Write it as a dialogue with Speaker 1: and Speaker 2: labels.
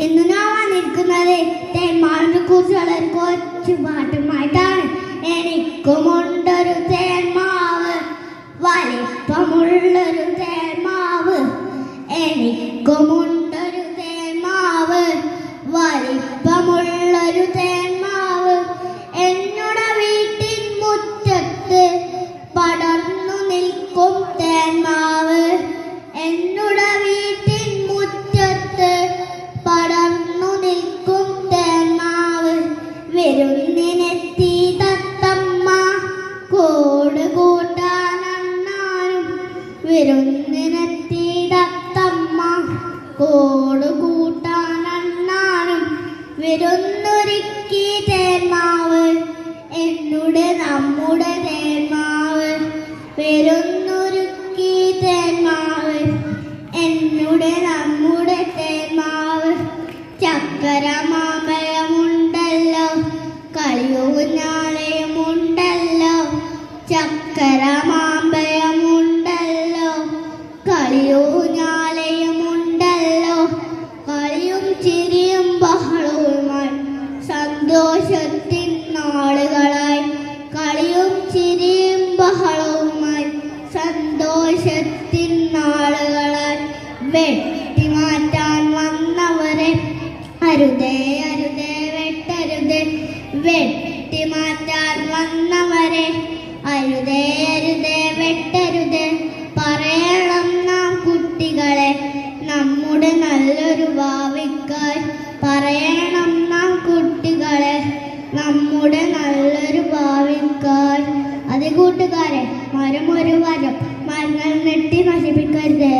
Speaker 1: ഇന്ന് ഞാൻ വന്നിരിക്കുന്നത് തേന്മാവിനെ കുറിച്ചുള്ള ഒരു കൊച്ചു പാട്ടുമായിട്ടാണ്. എനിക്കുമുണ്ടൊരു തേന്മാവ്, വലിപ്പമുള്ളൊരു തേന്മാവ്. എനിക്കുമുണ്ടൊരു തേന്മാവ്, വലിപ്പമുള്ളൊരു തേന്മാവ്. എന്നോട് വീട്ടിൻ മുറ്റത്ത് പടർന്നു നിൽക്കും തേന്മാവ്. എന്നോട് വീട്ടിൻ മുറ്റത്ത് പടർന്നു നിൽക്കും തേന്മാവ്. വിരുന്നിനെത്തി തത്തമ്മ കൂട് കൂട്ടാനെണ്ണാനും. വിരുന്നിനെത്തി തത്തമ്മ കൂട് കൂട്ടാനെണ്ണാനും. വിരുന്നൊരുക്കി തേന്മാവ്, എന്നുടെ നമ്മുടെ തേന്മാവ്. വിരുന്നൊരുക്കി തേന്മാവ്, എന്നുടെ നമ്മുടെ തേന്മാവ്. ചക്കര മാമ്പഴമുണ്ടല്ലോ, കളിയൂഞ്ഞാലയുമുണ്ടല്ലോ. ചക്കര മാമ്പഴമുണ്ടല്ലോ, കളിയൂഞ്ഞാലയുമുണ്ടല്ലോ. കളിയും ചിരിയും ബഹളവുമായി സന്തോഷത്തിൻ നാളുകളായി. കളിയും ചിരിയും ബഹളവുമായി സന്തോഷത്തിൻ നാളുകളായി. വെട്ടിമാറ്റാൻ വന്നവരെ അരുതേ അരുതേ വെട്ടരുത്. വെട്ടിമാറ്റാൻ വന്നവരെ അരുതേ അരുതേ വെട്ടരുത്. പറയണം നാം കുട്ടികളെ നമ്മുടെ നല്ലൊരു ഭാവിക്കായി. പറയണം നാം കുട്ടികളെ നമ്മുടെ നല്ലൊരു ഭാവിക്കായി. അത് കൂട്ടുകാരെ, മരം ഒരു വരം, മരങ്ങൾ നെട്ടി നശിപ്പിക്കരുതേ.